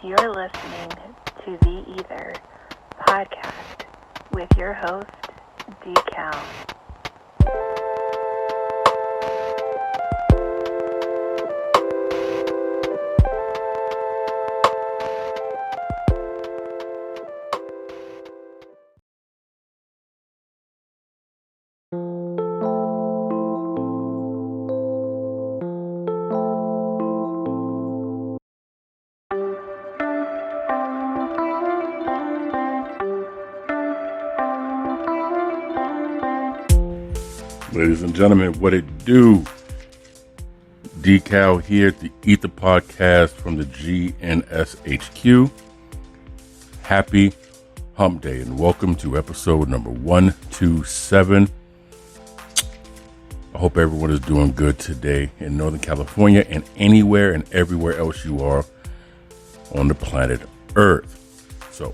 You're listening to the E.I.T.H.R podcast with your host, D.Cal. Ladies and gentlemen, what it do? D.Cal here at the E.I.T.H.R podcast from the GNSHQ. Happy Hump Day and welcome to episode number 127. I hope everyone is doing good today in Northern California and anywhere and everywhere else you are on the planet Earth. So,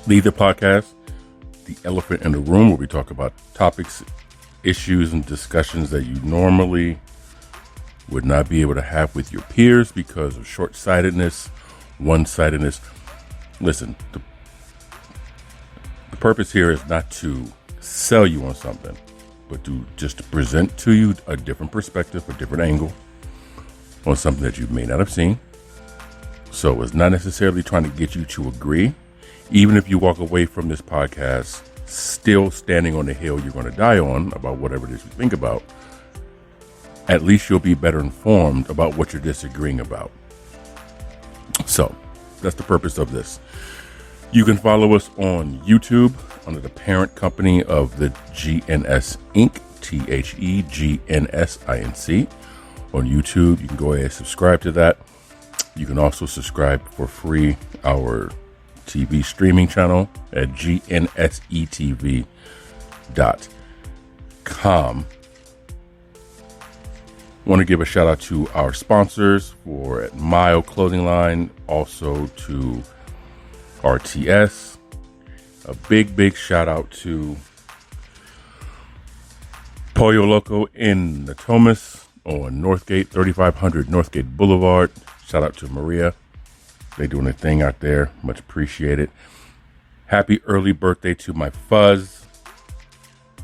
the E.I.T.H.R podcast, the elephant in the room, where we talk about topics, issues, and discussions that you normally would not be able to have with your peers because of short-sightedness, one-sidedness. Listen, the purpose here is not to sell you on something, but to just present to you a different perspective, a different angle on something that you may not have seen. So it's not necessarily trying to get you to agree. Even if you walk away from this podcast still standing on the hill you're going to die on about whatever it is you think about, at least you'll be better informed about what you're disagreeing about. So that's the purpose of this. You can follow us on YouTube under the parent company of the GNS Inc. THEGNSINC. On YouTube, you can go ahead and subscribe to that. You can also subscribe for free our TV streaming channel at gnsetv.com. Want to give a shout out to our sponsors for Mile Clothing Line, also to RTS. A big shout out to Pollo Loco in Natomas on Northgate, 3500 Northgate Boulevard. Shout out to Maria. They doing their thing out there. Much appreciated. Happy early birthday to my fuzz.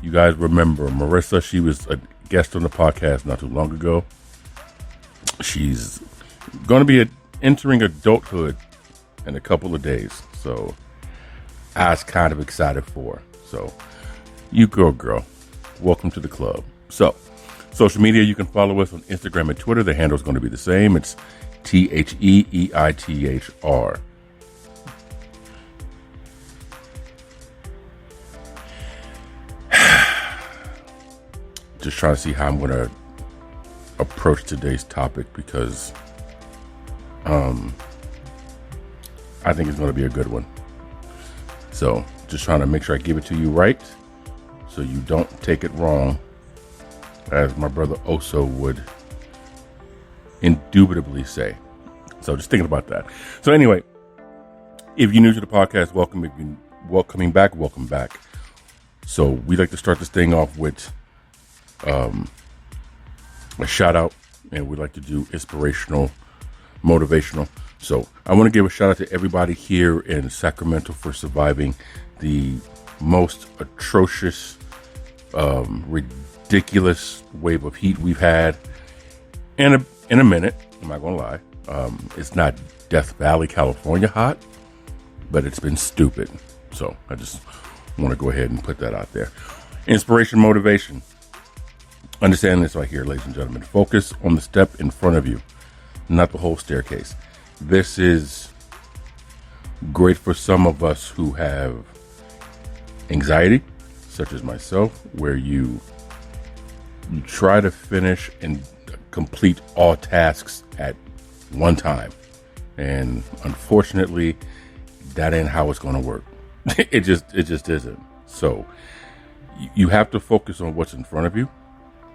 You guys remember Marissa. She was a guest on the podcast not too long ago. She's going to be entering adulthood in a couple of days. So I was kind of excited for her. So you girl, welcome to the club. So social media, you can follow us on Instagram and Twitter. The handle is going to be the same. It's THEEITHR. Just trying to see how I'm going to approach today's topic because I think it's going to be a good one. So just trying to make sure I give it to you right so you don't take it wrong, as my brother Oso would indubitably say. So just thinking about that. So anyway, if you're new to the podcast, welcome. If you're welcome back. So we like to start this thing off with a shout out, and we like to do inspirational, motivational. So I want to give a shout out to everybody here in Sacramento for surviving the most atrocious, ridiculous wave of heat we've had in a minute. I'm not gonna lie. It's not Death Valley, California hot, but it's been stupid. So I just want to go ahead and put that out there. Inspiration, motivation. Understand this right here, ladies and gentlemen. Focus on the step in front of you, not the whole staircase. This is great for some of us who have anxiety, such as myself, where you try to finish and complete all tasks at one time, and unfortunately that ain't how it's going to work. it just isn't. So you have to focus on what's in front of you,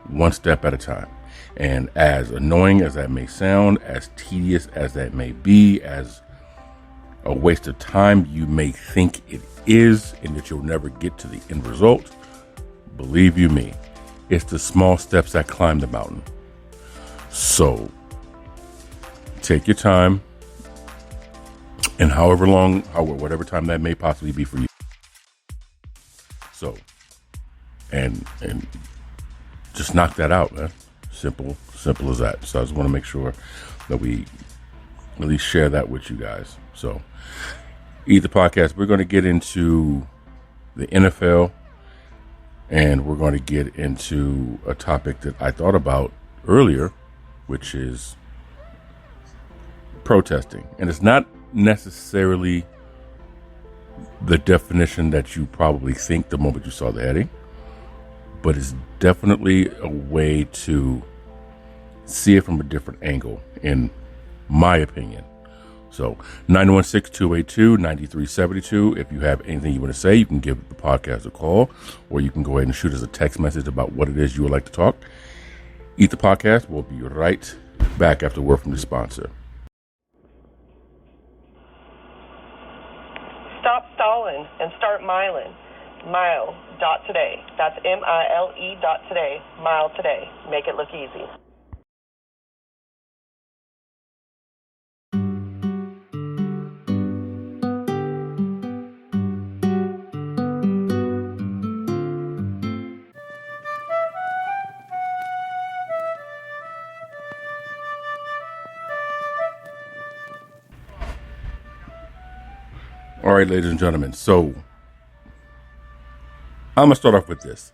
one step at a time. And as annoying as that may sound, as tedious as that may be, as a waste of time you may think it is, and that you'll never get to the end result, believe you me, it's the small steps that climb the mountain. So take your time, and whatever time that may possibly be for you. So, and just knock that out, man. Simple as that. So I just want to make sure that we at least share that with you guys. So, E.I.T.H.R podcast, we're going to get into the N.F.L. and we're going to get into a topic that I thought about earlier, which is protesting. And it's not necessarily the definition that you probably think the moment you saw the heading, but it's definitely a way to see it from a different angle, in my opinion. So 916-282-9372. If you have anything you want to say, you can give the podcast a call, or you can go ahead and shoot us a text message about what it is you would like to talk. E.I.T.H.R podcast will be right back after word from the sponsor. Stop stalling and start miling. Mile.today. That's MILE.today. Mile today. Make it look easy. All right, ladies and gentlemen. So I'm going to start off with this.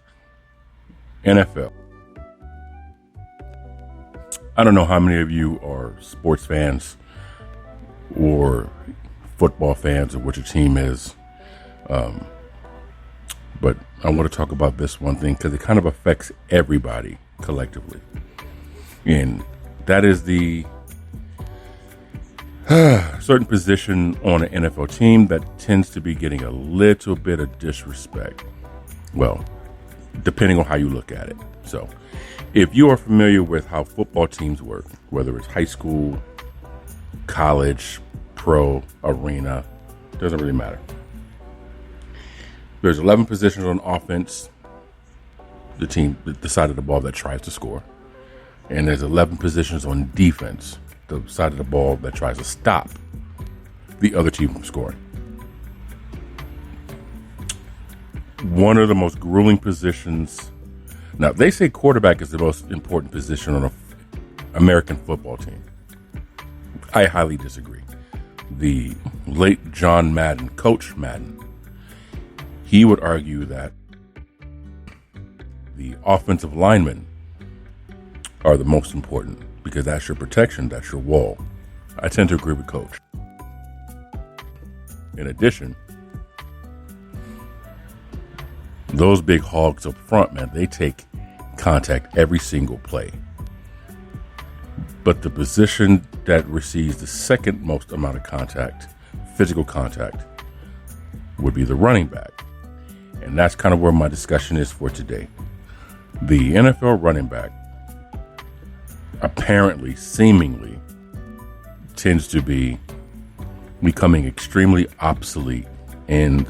NFL. I don't know how many of you are sports fans or football fans or what your team is. But I want to talk about this one thing because it kind of affects everybody collectively. And that is the certain position on an NFL team that tends to be getting a little bit of disrespect. Well, depending on how you look at it. So, if you are familiar with how football teams work, whether it's high school, college, pro, arena, doesn't really matter. There's 11 positions on offense, the side of the ball that tries to score. And there's 11 positions on defense, the side of the ball that tries to stop the other team from scoring. One of the most grueling positions. Now, they say quarterback is the most important position on an American football team. I highly disagree. The late John Madden, Coach Madden, he would argue that the offensive linemen are the most important because that's your protection, that's your wall. I tend to agree with Coach. In addition, those big hogs up front, man, they take contact every single play. But the position that receives the second most amount of contact, physical contact, would be the running back. And that's kind of where my discussion is for today. The NFL running back apparently, seemingly, tends to be becoming extremely obsolete in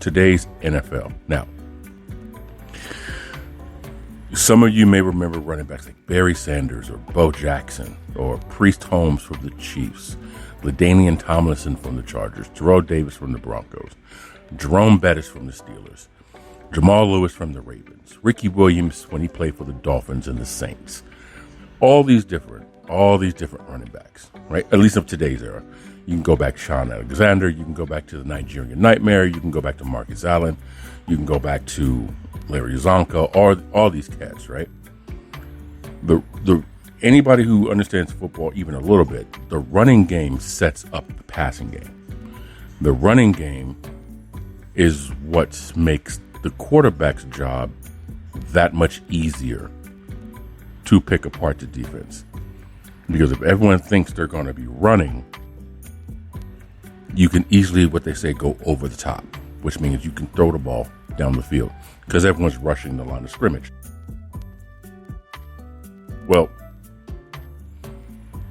today's NFL. Now, some of you may remember running backs like Barry Sanders or Bo Jackson or Priest Holmes from the Chiefs, LaDainian Tomlinson from the Chargers, Terrell Davis from the Broncos, Jerome Bettis from the Steelers, Jamal Lewis from the Ravens, Ricky Williams when he played for the Dolphins and the Saints. All these different running backs, right? At least of today's era. You can go back to Sean Alexander. You can go back to the Nigerian Nightmare. You can go back to Marcus Allen. You can go back to Larry Zonka. All these cats, right? Anybody who understands football even a little bit, the running game sets up the passing game. The running game is what makes the quarterback's job that much easier to pick apart the defense. Because if everyone thinks they're going to be running, you can easily, what they say, go over the top, which means you can throw the ball down the field because everyone's rushing the line of scrimmage. Well,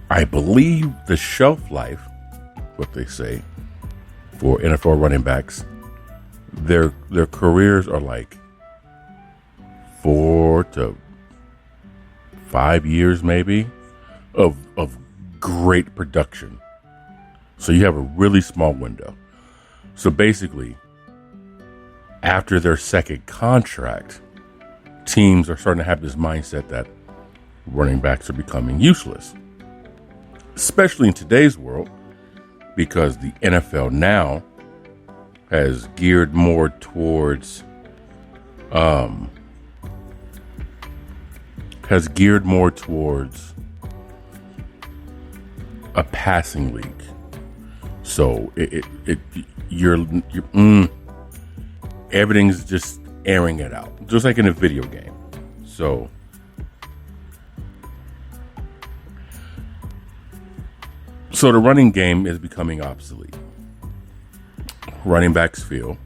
I believe the shelf life, what they say, for NFL running backs, their careers are like 4 to 5 years maybe of great production. So you have a really small window. So basically, after their second contract, teams are starting to have this mindset that running backs are becoming useless, especially in today's world, because the NFL now has geared more towards a passing league. So everything's just airing it out, just like in a video game. So the running game is becoming obsolete. Running backs feel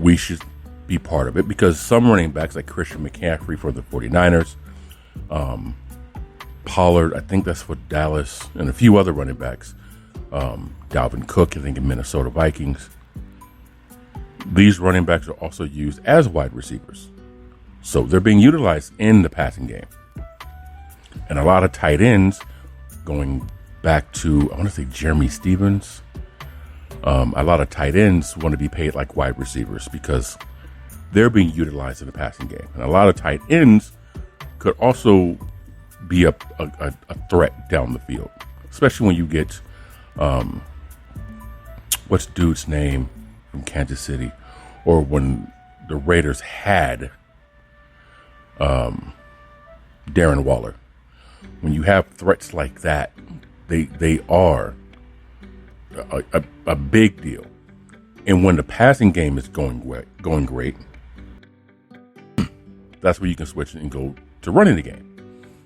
we should be part of it because some running backs, like Christian McCaffrey for the 49ers, Pollard, I think that's for Dallas, and a few other running backs, Dalvin Cook, I think in Minnesota Vikings. These running backs are also used as wide receivers. So they're being utilized in the passing game. And a lot of tight ends, going back to, I want to say Jeremy Stevens, a lot of tight ends want to be paid like wide receivers because they're being utilized in the passing game. And a lot of tight ends could also be a threat down the field, especially when you get, what's dude's name from Kansas City, or when the Raiders had Darren Waller. When you have threats like that, they are a big deal. And when the passing game is going great, that's where you can switch and go to running the game.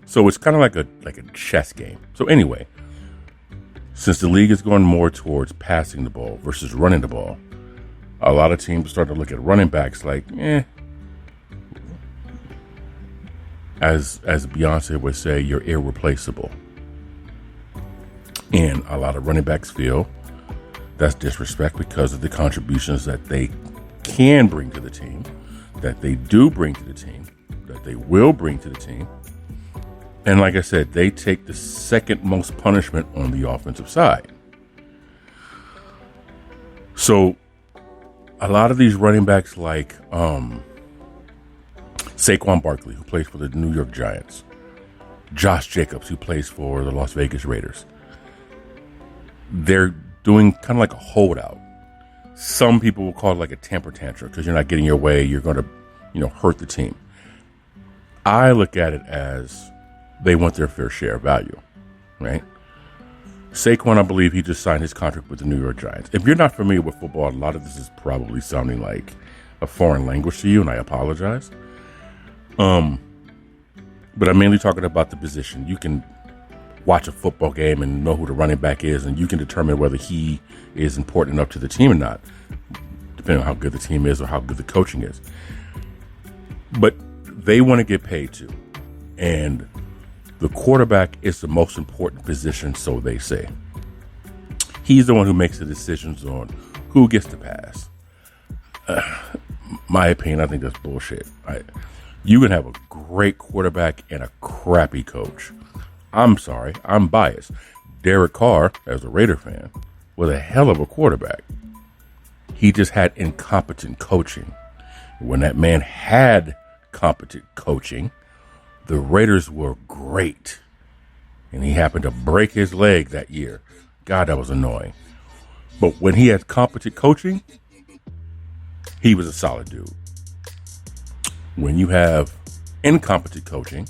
So it's kind of like a chess game. So anyway, since the league is going more towards passing the ball versus running the ball, a lot of teams start to look at running backs like, as Beyonce would say, you're irreplaceable. And a lot of running backs feel that's disrespect because of the contributions that they can bring to the team, that they do bring to the team, that they will bring to the team. And like I said, they take the second most punishment on the offensive side. So a lot of these running backs like Saquon Barkley, who plays for the New York Giants, Josh Jacobs, who plays for the Las Vegas Raiders, they're doing kind of like a holdout. Some people will call it like a temper tantrum because you're not getting your way. You're going to, hurt the team. I look at it as they want their fair share of value, right? Saquon, I believe he just signed his contract with the New York Giants. If you're not familiar with football, a lot of this is probably sounding like a foreign language to you, and I apologize. But I'm mainly talking about the position. You can watch a football game and know who the running back is, and you can determine whether he is important enough to the team or not, depending on how good the team is or how good the coaching is. But they want to get paid too. And the quarterback is the most important position, so they say. He's the one who makes the decisions on who gets to pass. My opinion, I think that's bullshit. You can have a great quarterback and a crappy coach. I'm sorry, I'm biased. Derek Carr, as a Raider fan, was a hell of a quarterback. He just had incompetent coaching. When that man had competent coaching, the Raiders were great. And he happened to break his leg that year. God, that was annoying. But when he had competent coaching, he was a solid dude. When you have incompetent coaching,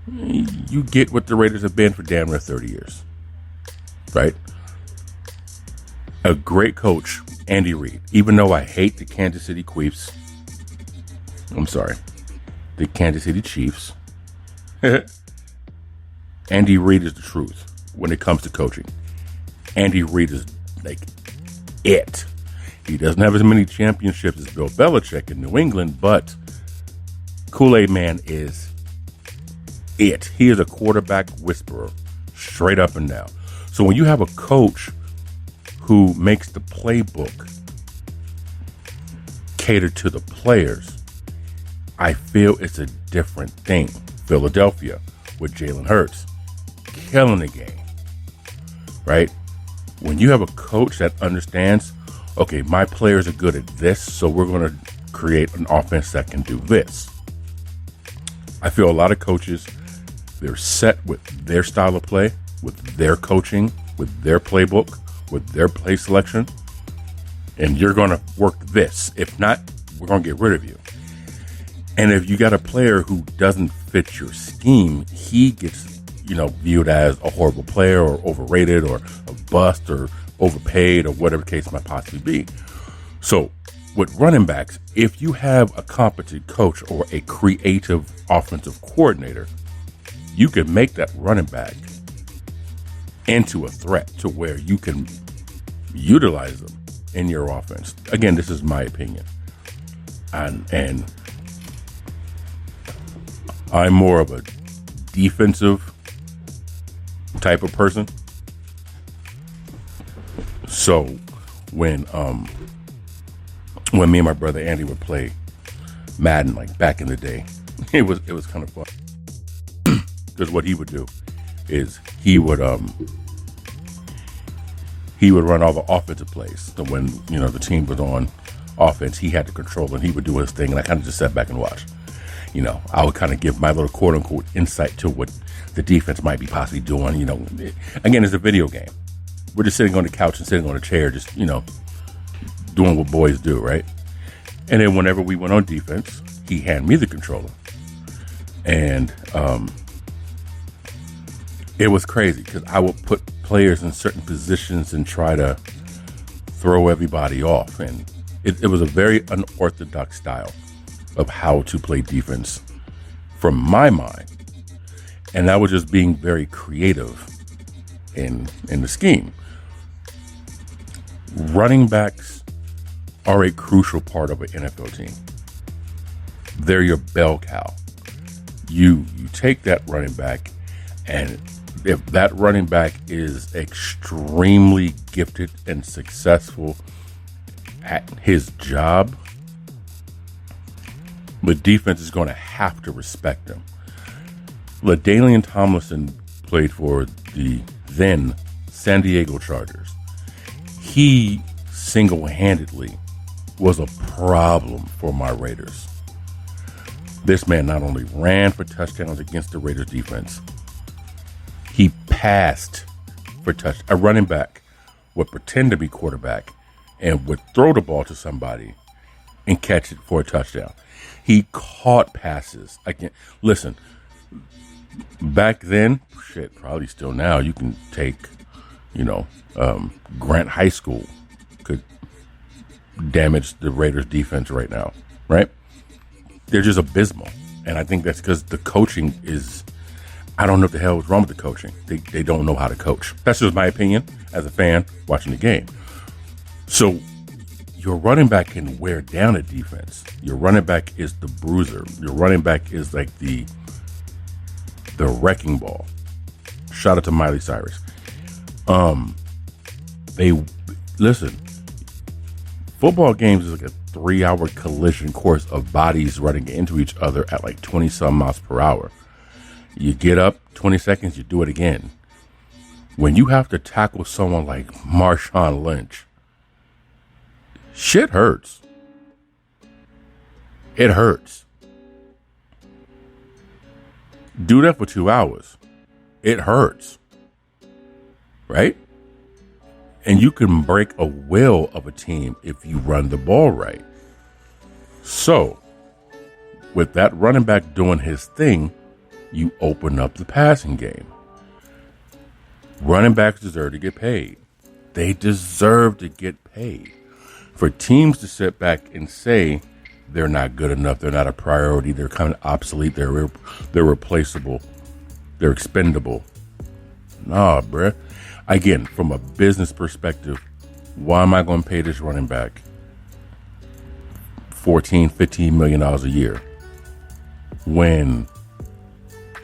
you get what the Raiders have been for damn near 30 years. Right? A great coach, Andy Reid. Even though I hate the Kansas City Chiefs, the Kansas City Chiefs, Andy Reid is the truth when it comes to coaching. Andy Reid is like it. He doesn't have as many championships as Bill Belichick in New England, but Kool-Aid Man is it. He is a quarterback whisperer, straight up and down. So when you have a coach who makes the playbook cater to the players, I feel it's a different thing. Philadelphia with Jalen Hurts, killing the game. right? When you have a coach that understands, okay, my players are good at this, so we're going to create an offense that can do this. I feel a lot of coaches, they're set with their style of play, with their coaching, with their playbook, with their play selection, and you're going to work this. If not, we're going to get rid of you. And if you got a player who doesn't fit your scheme, he gets, viewed as a horrible player or overrated or a bust or overpaid or whatever the case might possibly be. So with running backs, if you have a competent coach or a creative offensive coordinator, you can make that running back into a threat to where you can utilize them in your offense. Again, this is my opinion. And I'm more of a defensive type of person. So when me and my brother Andy would play Madden, like back in the day, it was kind of fun. Because what he would do is he would run all the offensive plays. So when the team was on offense, he had the control and he would do his thing, and I kind of just sat back and watched. I would kind of give my little quote unquote insight to what the defense might be possibly doing. Again, it's a video game. We're just sitting on the couch and sitting on a chair, just doing what boys do, right? And then whenever we went on defense, he handed me the controller, and it was crazy because I would put players in certain positions and try to throw everybody off. And it was a very unorthodox style of how to play defense from my mind. And I was just being very creative in the scheme. Running backs are a crucial part of an NFL team. They're your bell cow. You take that running back, and if that running back is extremely gifted and successful at his job, the defense is going to have to respect him. LaDainian Tomlinson played for the then San Diego Chargers. He single-handedly was a problem for my Raiders. This man not only ran for touchdowns against the Raiders defense, he passed for touchdowns. A running back would pretend to be quarterback and would throw the ball to somebody and catch it for a touchdown. He caught passes. Listen, back then, probably still now, you can take, Grant High School could damage the Raiders defense right now, right? They're just abysmal. And I think that's because the coaching is, I don't know what the hell is wrong with the coaching. They don't know how to coach. That's just my opinion as a fan watching the game. So your running back can wear down a defense. Your running back is the bruiser. Your running back is like the wrecking ball. Shout out to Miley Cyrus. Listen, football games is like a 3-hour collision course of bodies running into each other at like 20 some miles per hour. You get up 20 seconds, you do it again. When you have to tackle someone like Marshawn Lynch, shit hurts. It hurts. Do that for 2 hours. It hurts. Right? And you can break a will of a team if you run the ball right. So, with that running back doing his thing, you open up the passing game. Running backs deserve to get paid. They deserve to get paid. For teams to sit back and say they're not good enough, they're not a priority, they're kind of obsolete, they're replaceable, they're expendable. Nah, bruh. Again, from a business perspective, why am I going to pay this running back $14, $15 million a year when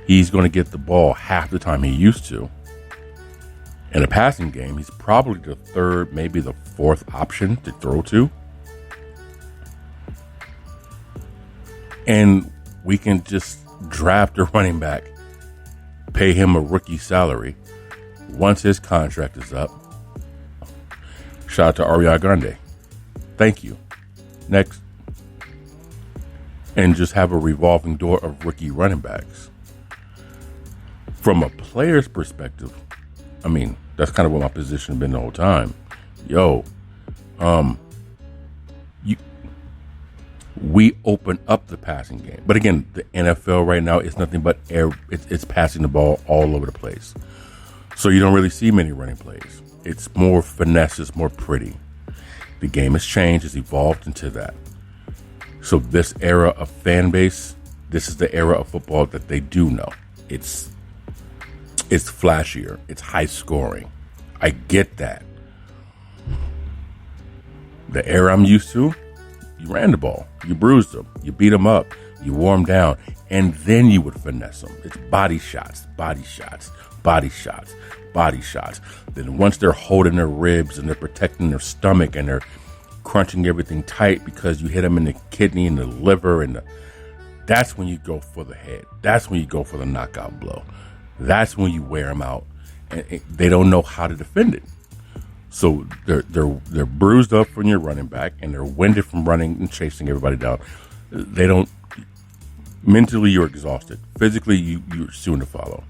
he's going to get the ball half the time he used to? In a passing game, he's probably the third, maybe the fourth option to throw to. And we can just draft a running back, pay him a rookie salary, once his contract is up, shout out to Ariana Grande. Thank you. Next. And just have a revolving door of rookie running backs. From a player's perspective, I mean, that's kind of what my position has been the whole time. We open up the passing game. But again, the NFL right now is nothing but air. It's passing the ball all over the place. So you don't really see many running plays. It's more finesse. It's more pretty. The game has changed. It's evolved into that. So this era of fan base, this is the era of football that they do know. It's flashier. It's high scoring. I get that. The era I'm used to, you ran the ball, you bruised them, you beat them up, you wore them down, and then you would finesse them. It's body shots, body shots, body shots, body shots. Then once they're holding their ribs and they're protecting their stomach and they're crunching everything tight because you hit them in the kidney and the liver that's when you go for the head. That's when you go for the knockout blow. That's when you wear them out, and they don't know how to defend it. So they're bruised up from your running back, and they're winded from running and chasing everybody down. They don't mentally. You're exhausted. Physically, you're soon to follow.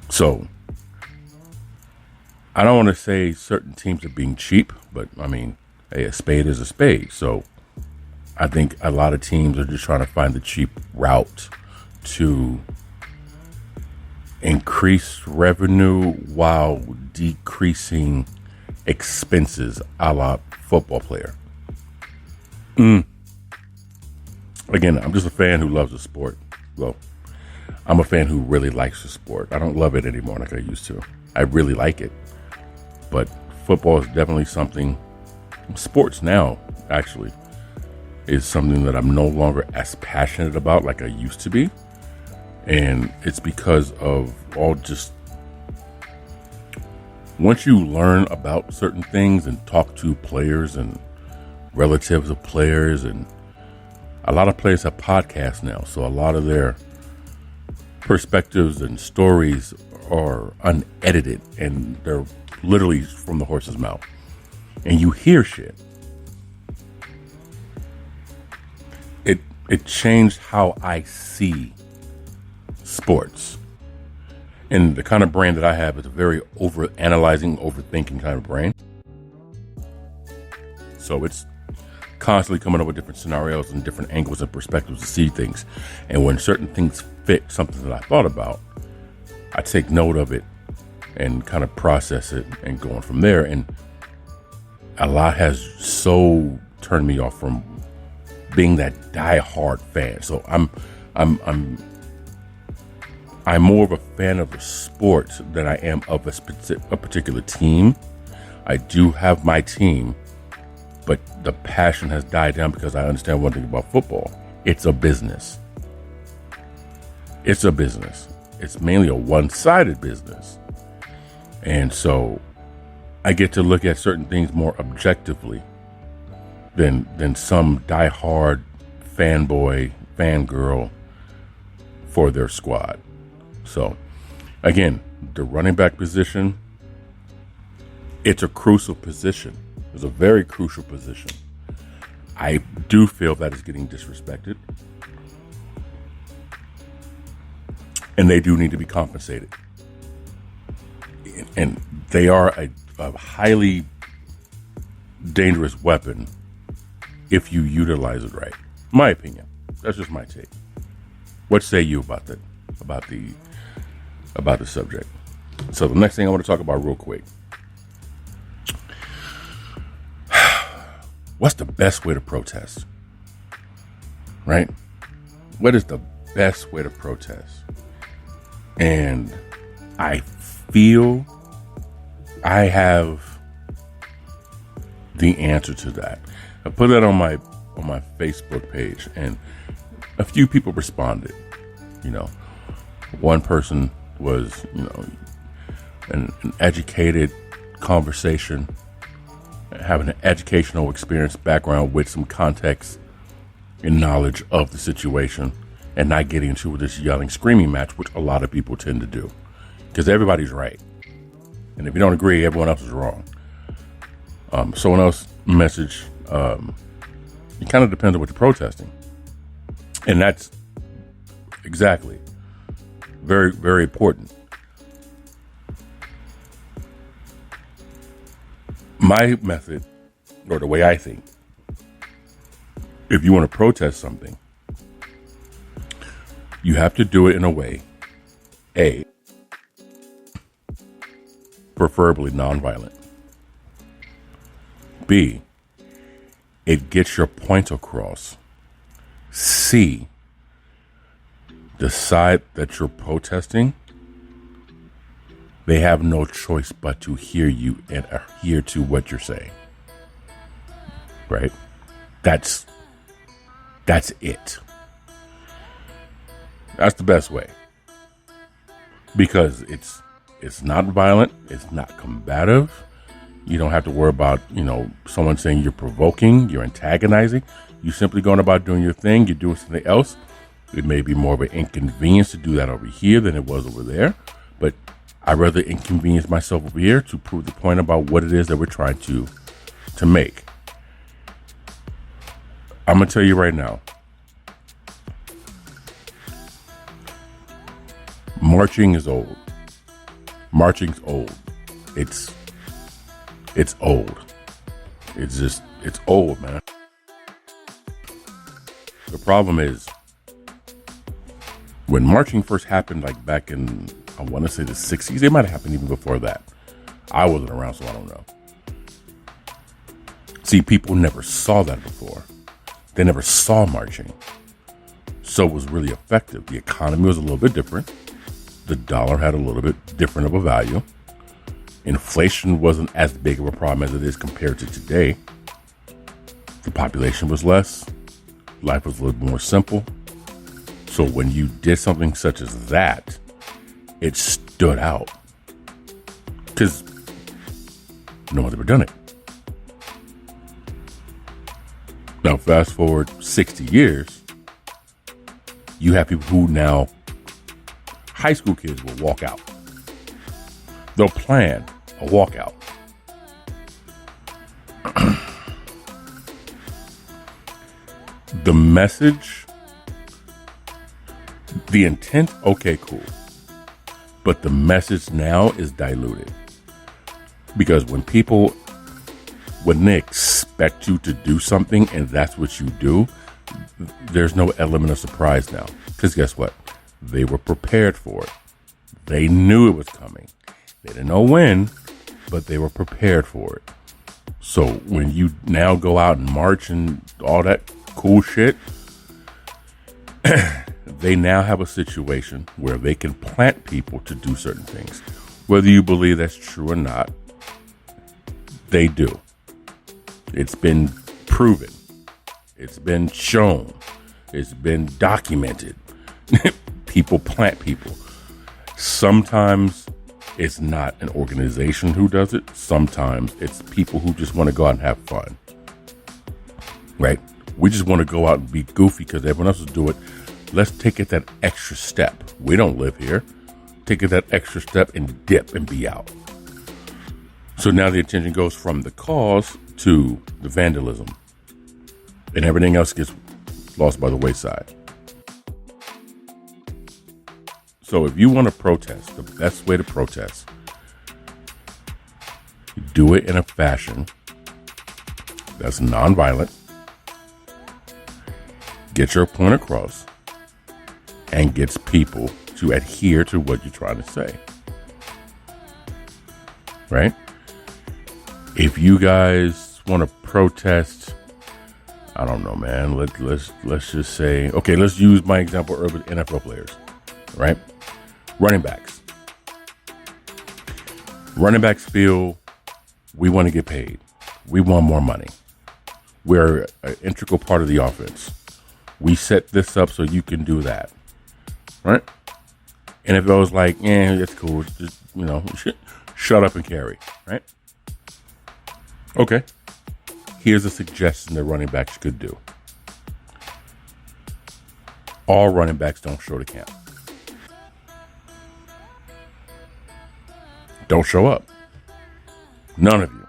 So I don't want to say certain teams are being cheap, but I mean, hey, a spade is a spade. So I think a lot of teams are just trying to find the cheap route to increase revenue while decreasing expenses, a la football player. Again, I'm just a fan who loves the sport. Well, I'm a fan who really likes the sport. I don't love it anymore like I used to. I really like it. But football is definitely something, sports now, actually, is something that I'm no longer as passionate about like I used to be. And it's because of once you learn about certain things and talk to players and relatives of players, and a lot of players have podcasts now, so a lot of their perspectives and stories are unedited and they're literally from the horse's mouth. And you hear shit. It changed how I see sports. And the kind of brain that I have is a very over-analyzing, overthinking kind of brain. So it's constantly coming up with different scenarios and different angles and perspectives to see things. And when certain things fit something that I thought about, I take note of it and kind of process it and going from there. And a lot has so turned me off from being that die-hard fan. So I'm more of a fan of the sport than I am of a particular team. I do have my team, but the passion has died down because I understand one thing about football. It's a business. It's a business. It's mainly a one-sided business. And so I get to look at certain things more objectively than some die-hard fanboy, fangirl for their squad. So, again, the running back position, it's a crucial position. It's a very crucial position. I do feel that it's getting disrespected. And they do need to be compensated. And they are a highly dangerous weapon if you utilize it right. My opinion. That's just my take. What say you about that? About the subject. So the next thing I want to talk about real quick. What's the best way to protest? Right? What is the best way to protest? And I feel I have the answer to that. I put that on my Facebook page, and a few people responded. You know, one person was, an educated conversation, having an educational experience background with some context and knowledge of the situation, and not getting into this yelling, screaming match, which a lot of people tend to do. because everybody's right. And if you don't agree, everyone else is wrong. Someone else message, it kind of depends on what you're protesting. And that's exactly very, very important. My method, or the way I think, if you want to protest something, you have to do it in a way, A, preferably nonviolent. B, it gets your point across. C, the side that you're protesting, they have no choice but to hear you and adhere to what you're saying. Right? That's it. That's the best way. Because it's not violent, it's not combative. You don't have to worry about, someone saying you're provoking, you're antagonizing. You're simply going about doing your thing, you're doing something else. It may be more of an inconvenience to do that over here than it was over there. But I'd rather inconvenience myself over here to prove the point about what it is that we're trying to make. I'm going to tell you right now. Marching is old. Marching's old. It's old. It's old, man. The problem is, when marching first happened, like back in, I want to say the 60s, it might have happened even before that. I wasn't around, so I don't know. See, people never saw that before. They never saw marching. So it was really effective. The economy was a little bit different. The dollar had a little bit different of a value. Inflation wasn't as big of a problem as it is compared to today. The population was less. Life was a little more simple. So when you did something such as that, it stood out. Because no one's ever done it. Now, fast forward 60 years, you have people who now, high school kids will walk out. They'll plan a walkout. The message, the intent, okay, cool. But the message now is diluted. Because when they expect you to do something and that's what you do, there's no element of surprise now. Because guess what? They were prepared for it. They knew it was coming. They didn't know when, but they were prepared for it. So when you now go out and march and all that cool shit, they now have a situation where they can plant people to do certain things. Whether you believe that's true or not, they do. It's been proven. It's been shown. It's been documented. People plant people. Sometimes it's not an organization who does it. Sometimes it's people who just want to go out and have fun. Right? We just want to go out and be goofy because everyone else will do it. Let's take it that extra step. We don't live here. Take it that extra step and dip and be out. So now the attention goes from the cause to the vandalism. And everything else gets lost by the wayside. So if you want to protest, the best way to protest, do it in a fashion that's nonviolent, get your point across, and gets people to adhere to what you're trying to say. Right? If you guys want to protest, I don't know, man. Let's just say, okay, let's use my example of N.F.L. players, right? Running backs. Running backs feel we want to get paid. We want more money. We're an integral part of the offense. We set this up so you can do that, right? NFL is like, yeah, that's cool. Just, shut up and carry, right? Okay. Here's a suggestion that running backs could do. All running backs don't show to camp. don't show up. None of you.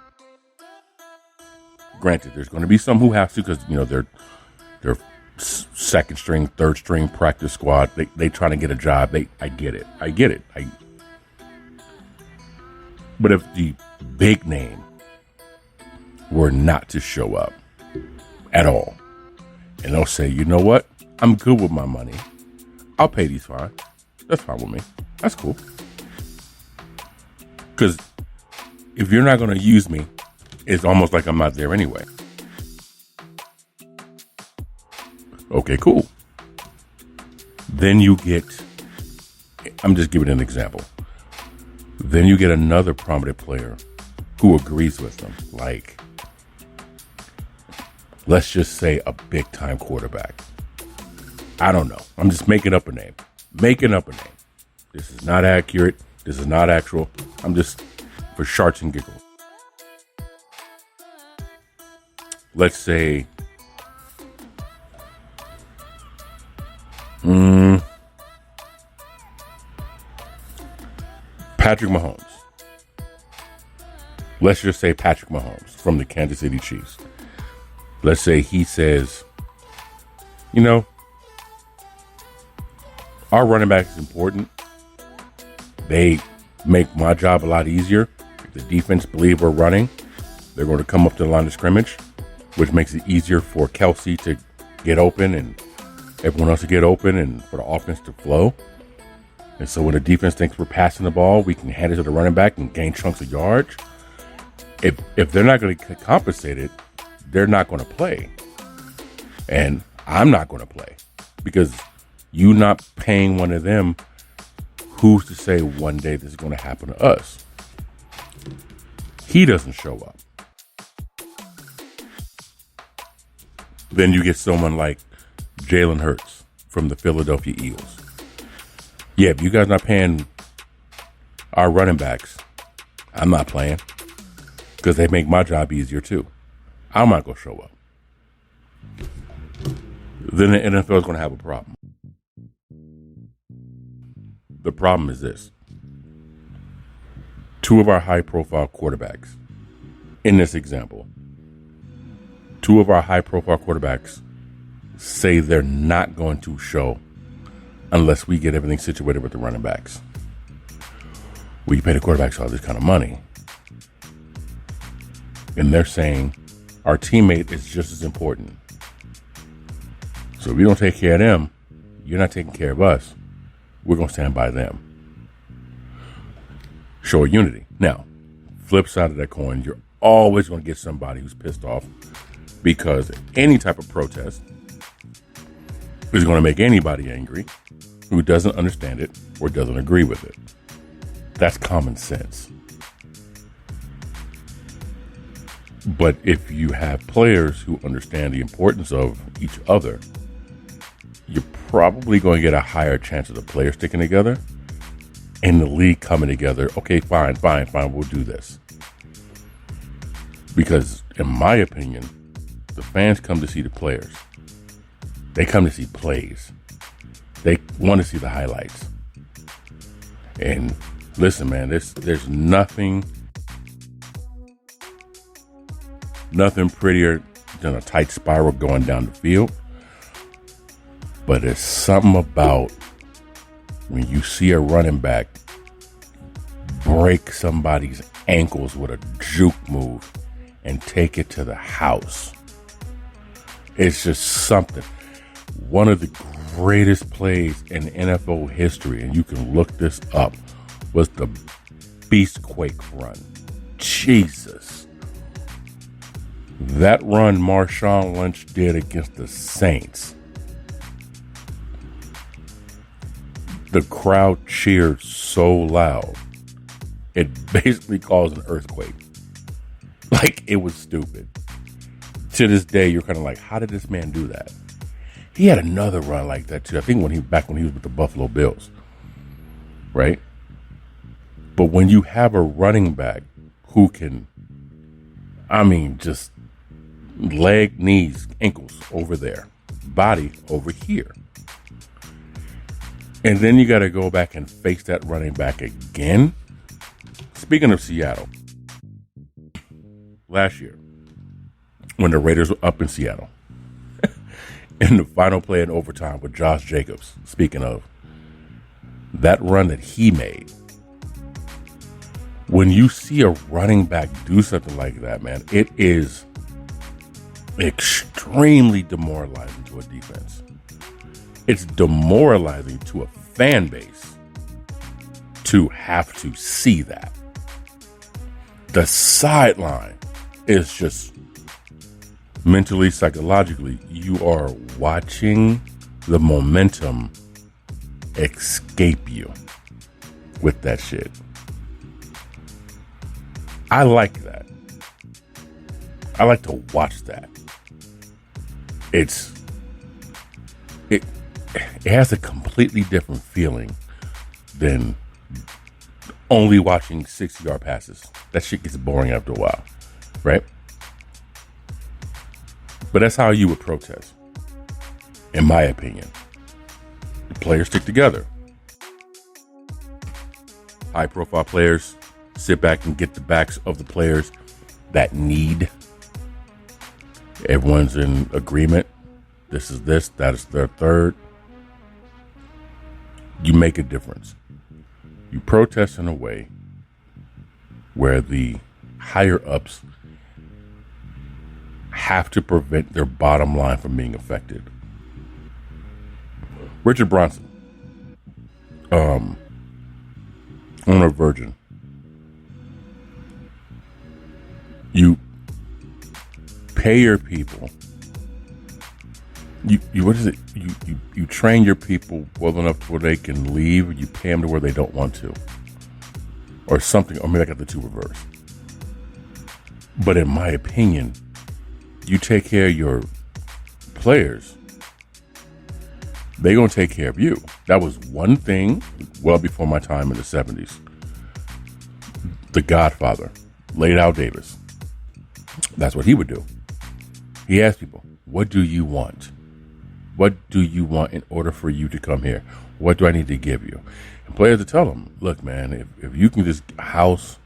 Granted, there's going to be some who have to because, they're second string, third string practice squad. They trying to get a job. I get it. But if the big name were not to show up at all, and they'll say, you know what? I'm good with my money. I'll pay these fine. That's fine with me. That's cool. Because if you're not going to use me, it's almost like I'm not there anyway. Okay, cool. Then you get, I'm just giving an example. Then you get another prominent player who agrees with them. Like, let's just say a big time quarterback. I don't know. I'm just making up a name. This is not accurate. This is not actual. I'm just for sharts and giggles. Let's say Patrick Mahomes. Let's just say Patrick Mahomes from the Kansas City Chiefs. Let's say he says, our running back is important. They make my job a lot easier. If the defense believe we're running, they're going to come up to the line of scrimmage, which makes it easier for Kelsey to get open and everyone else to get open and for the offense to flow. And so when the defense thinks we're passing the ball, we can hand it to the running back and gain chunks of yards. If they're not going to compensate it, they're not going to play. And I'm not going to play because you not paying one of them, who's to say one day this is going to happen to us? He doesn't show up. Then you get someone like Jalen Hurts from the Philadelphia Eagles. Yeah, if you guys not paying our running backs, I'm not playing because they make my job easier too. I'm not going to show up. Then the NFL is going to have a problem. The problem is this. Two of our high-profile quarterbacks, in this example, say they're not going to show unless we get everything situated with the running backs. We pay the quarterbacks all this kind of money. And they're saying our teammate is just as important. So if we don't take care of them, you're not taking care of us. We're going to stand by them. Show unity. Now, flip side of that coin, you're always going to get somebody who's pissed off because any type of protest is going to make anybody angry who doesn't understand it or doesn't agree with it. That's common sense. But if you have players who understand the importance of each other, you're probably going to get a higher chance of the players sticking together and the league coming together. Okay, fine, we'll do this. Because in my opinion, the fans come to see the players. They come to see plays. They want to see the highlights. And listen, man, there's nothing prettier than a tight spiral going down the field. But there's something about when you see a running back break somebody's ankles with a juke move and take it to the house. It's just something. One of the greatest plays in NFL history, and you can look this up, was the Beastquake run. Jesus. That run Marshawn Lynch did against the Saints. The crowd cheered so loud, it basically caused an earthquake. Like, it was stupid. To this day, you're kind of like, how did this man do that? He had another run like that too. I think when he was with the Buffalo Bills, right? But when you have a running back who can, just leg, knees, ankles over there, body over here. And then you got to go back and face that running back again, Speaking of Seattle, last year, when the Raiders were up in Seattle, in the final play in overtime with Josh Jacobs, speaking of, that run that he made, when you see a running back do something like that, man, it is extremely demoralizing to a defense. It's demoralizing to a fan base to have to see that. The sideline is just mentally, psychologically, you are watching the momentum escape you with that shit. I like that. I like to watch that. It has a completely different feeling than only watching 60-yard passes. That shit gets boring after a while, right? But that's how you would protest, in my opinion. The players stick together. High-profile players sit back and get the backs of the players that need. Everyone's in agreement. This is this, that is their third. You make a difference. You protest in a way where the higher ups have to prevent their bottom line from being affected. Richard Bronson, owner of Virgin. You pay your people. You what is it? You train your people well enough to where they can leave. You pay them to where they don't want to, or something. Or maybe I got the two reversed. But in my opinion, you take care of your players, they're gonna take care of you. That was one thing well before my time in the 70s. The Godfather, laid out Davis. That's what he would do. He asked people, what do you want? What do you want in order for you to come here? What do I need to give you? And players would tell him, look, man, if you can just house,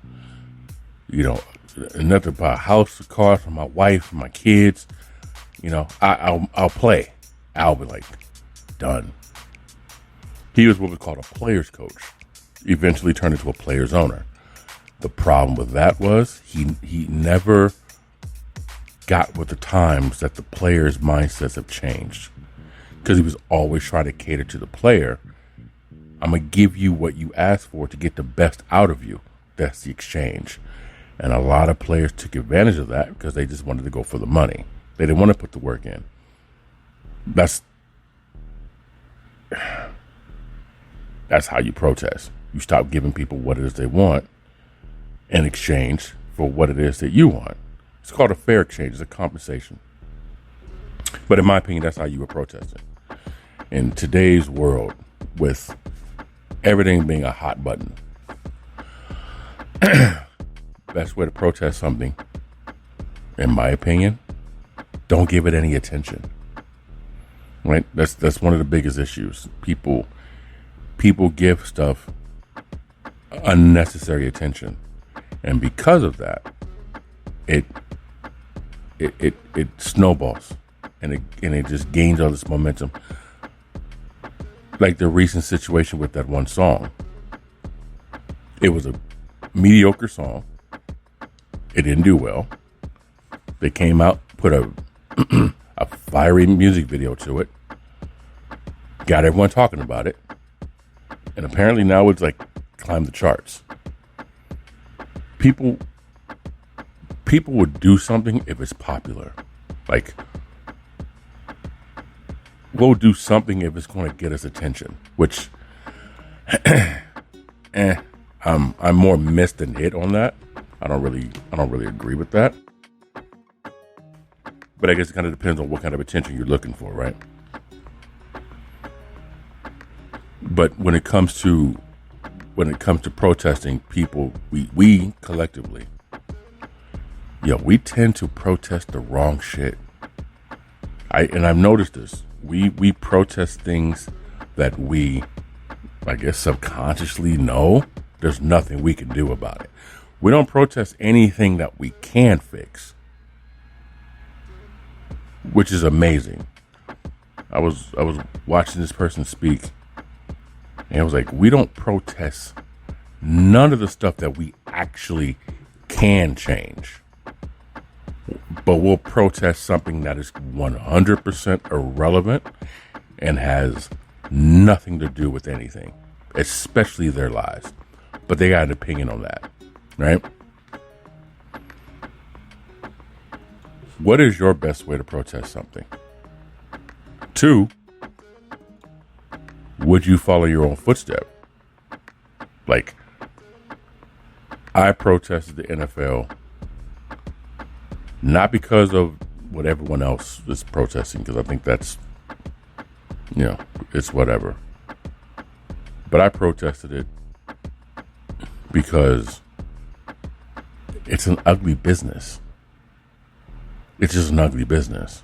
enough to buy a house, a car for my wife, for my kids, I'll play. I'll be like, done. He was what was called a player's coach. Eventually turned into a player's owner. The problem with that was he never got with the times that the players' mindsets have changed, because he was always trying to cater to the player. I'm going to give you what you asked for to get the best out of you. That's the exchange. And a lot of players took advantage of that because they just wanted to go for the money. They didn't want to put the work in. That's how you protest. You stop giving people what it is they want in exchange for what it is that you want. It's called a fair exchange. It's a compensation. But in my opinion, that's how you were protesting. In today's world, with everything being a hot button, best way to protest something, in my opinion, don't give it any attention. Right? That's one of the biggest issues. People give stuff unnecessary attention, and because of that, it snowballs, and it just gains all this momentum. Like the recent situation with that one song. It was a mediocre song. It didn't do well. They came out, put a fiery music video to it, got everyone talking about it, and apparently now it's like climbed the charts. People would do something if it's popular. Like, we'll do something if it's going to get us attention, which I'm more miss than hit on that. I don't really agree with that. But I guess it kind of depends on what kind of attention you're looking for, right? But when it comes to protesting, people, we collectively, we tend to protest the wrong shit. I've noticed this. We protest things that we, I guess, subconsciously know there's nothing we can do about it. We don't protest anything that we can fix, which is amazing. I was watching this person speak, and I was like, we don't protest none of the stuff that we actually can change, but we'll protest something that is 100% irrelevant and has nothing to do with anything, especially their lives. But they got an opinion on that, right? What is your best way to protest something? 2, would you follow your own footstep? Like, I protested the N.F.L. not because of what everyone else is protesting, because I think that's, it's whatever. But I protested it because it's an ugly business. It's just an ugly business.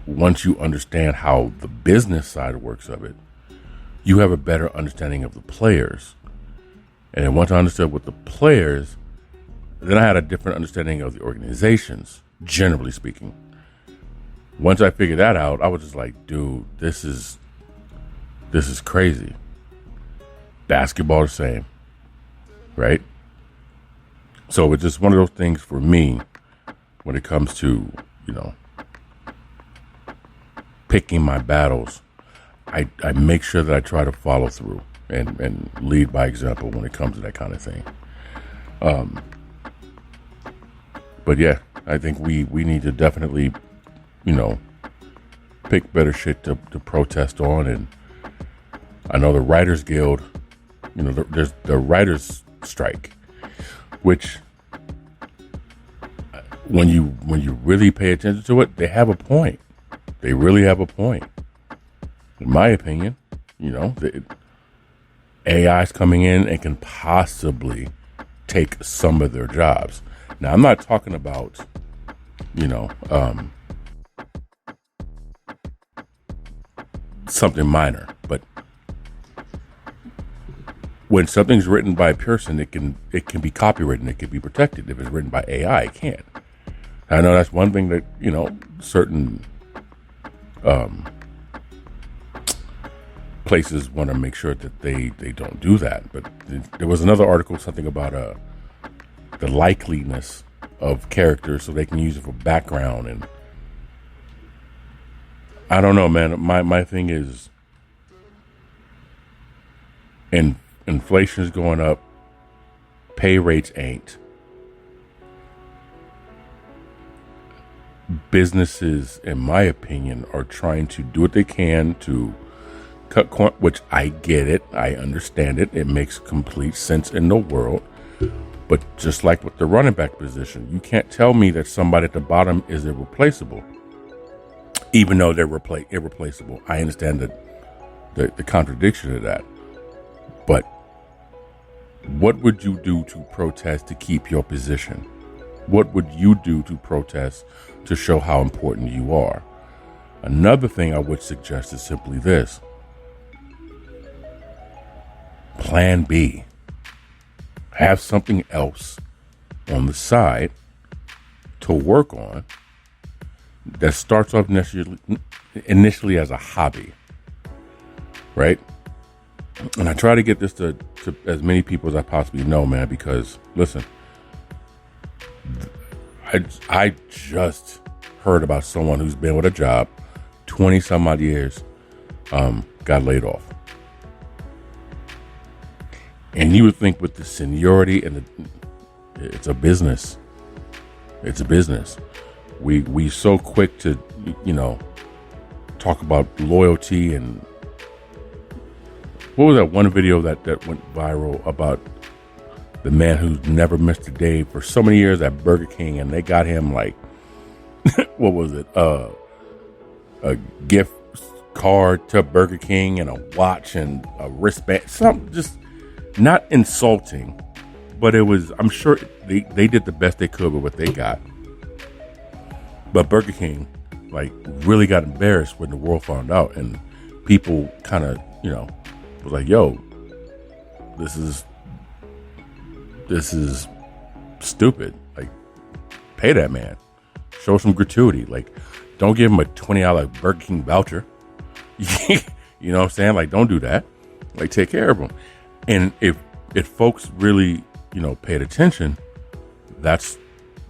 Once you understand how the business side works of it, you have a better understanding of the players. And then once I understood what the players, then I had a different understanding of the organizations, generally speaking. Once I figured that out, I was just like, dude, this is crazy. Basketball the same, right? So it's just one of those things for me when it comes to, picking my battles. I make sure that I try to follow through and lead by example when it comes to that kind of thing. But yeah, I think we need to definitely, pick better shit to protest on. And I know the Writers Guild, there's the Writers Strike, which when you really pay attention to it, they have a point. They really have a point. In my opinion, AI's coming in and can possibly take some of their jobs. Now, I'm not talking about, something minor, but when something's written by a person, it can be copywritten, it can be protected. If it's written by AI, it can't. I know that's one thing that, certain places want to make sure that they don't do that. But there was another article, something about the likeliness of characters so they can use it for background. And I don't know, man. My thing is, inflation is going up, pay rates ain't. Businesses, in my opinion, are trying to do what they can to cut corn, which I get it. I understand it. It makes complete sense in the world. But just like with the running back position, you can't tell me that somebody at the bottom is irreplaceable, even though they're irreplaceable. I understand the contradiction of that. But what would you do to protest to keep your position? What would you do to protest to show how important you are? Another thing I would suggest is simply this. Plan B. Have something else on the side to work on that starts off initially as a hobby, right? And I try to get this to as many people as I possibly know, man, because listen, I just heard about someone who's been with a job 20 some odd years, got laid off. And you would think with the seniority and it's a business. It's a business. We so quick to, talk about loyalty. And what was that one video that went viral about the man who's never missed a day for so many years at Burger King, and they got him like, what was it? A gift card to Burger King and a watch and a wristband. Something just not insulting, but it was, I'm sure they did the best they could with what they got. But Burger King, really got embarrassed when the world found out, and people kind of, was like, yo, this is stupid. Like, pay that man. Show some gratuity. Like, don't give him a $20 Burger King voucher. You know what I'm saying? Like, don't do that. Like, take care of him. And if folks really, paid attention, that's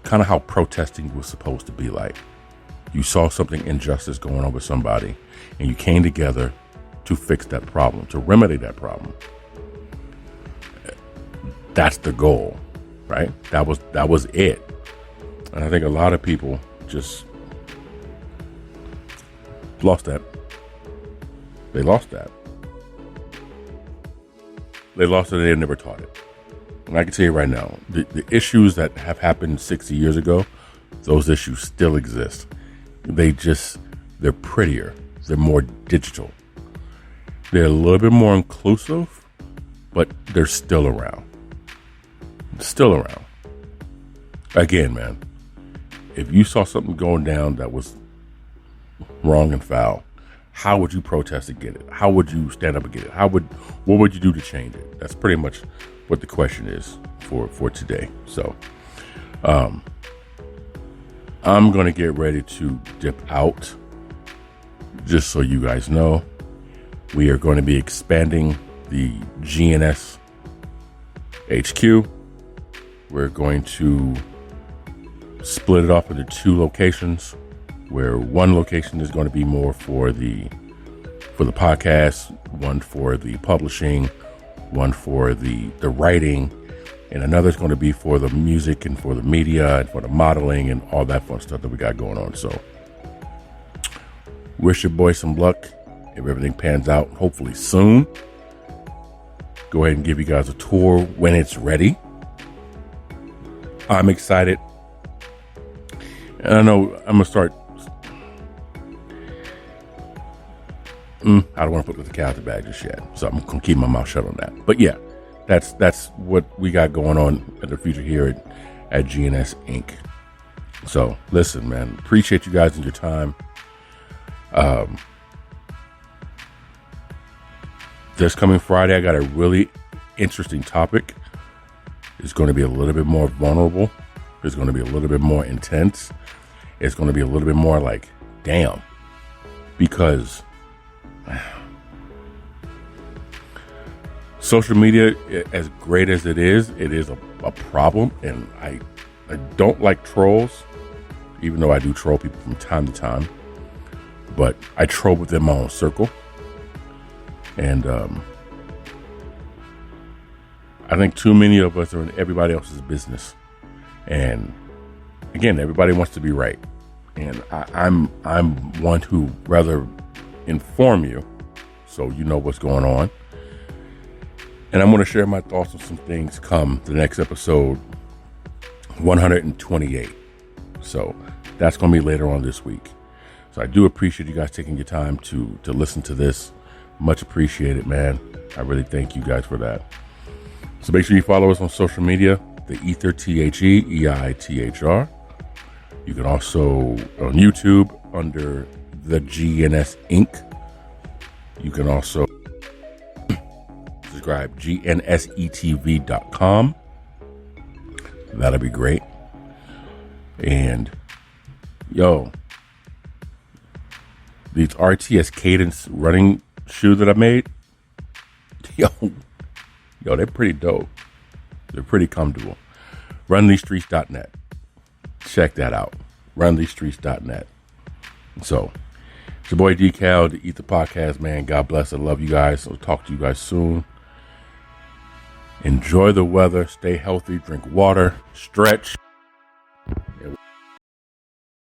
kind of how protesting was supposed to be like. You saw something injustice going on with somebody, and you came together to fix that problem, to remedy that problem. That's the goal, right? That was it. And I think a lot of people just lost that. They lost that. They lost it and they never taught it. And I can tell you right now, the issues that have happened 60 years ago, those issues still exist. They're prettier. They're more digital. They're a little bit more inclusive, but they're still around. Still around. Again, man, if you saw something going down that was wrong and foul, how would you protest to get it? How would you stand up and get it? What would you do to change it? That's pretty much what the question is for today. So, I'm going to get ready to dip out. Just so you guys know, we are going to be expanding the GNS HQ. We're going to split it off into 2 locations, where one location is going to be more for the podcast, one for the publishing, one for the writing, and another is going to be for the music and for the media and for the modeling and all that fun stuff that we got going on. So wish your boy some luck if everything pans out, hopefully soon. Go ahead and give you guys a tour when it's ready. I'm excited. And I know I'm going to start. I don't want to put the cat out the bag just yet. So I'm going to keep my mouth shut on that. But yeah, that's what we got going on in the future here at GNS Inc. So listen, man, appreciate you guys and your time. This coming Friday, I got a really interesting topic. It's going to be a little bit more vulnerable. It's going to be a little bit more intense. It's going to be a little bit more like, damn, because social media, as great as it is a problem. And I don't like trolls, even though I do troll people from time to time. But I troll within my own circle. And I think too many of us are in everybody else's business. And again, everybody wants to be right. And I'm one who rather inform you so you know what's going on. And I'm going to share my thoughts on some things come the next episode 128. So that's going to be later on this week. So I do appreciate you guys taking your time to listen to this. Much appreciated, man. I really thank you guys for that. So make sure you follow us on social media, the E.I.T.H.R, T-H-E, E.I.T.H.R. You can also on YouTube under the GNS Inc. You can also subscribe GNSETV.com. That'll be great. And yo, these RTS Cadence running shoe that I made, yo, they're pretty dope. They're pretty comfortable. RunThesestreets.net. Check that out. RunThesestreets.net. So, it's your boy Decal, the E.I.T.H.R podcast, man. God bless. I love you guys. I'll talk to you guys soon. Enjoy the weather. Stay healthy. Drink water. Stretch.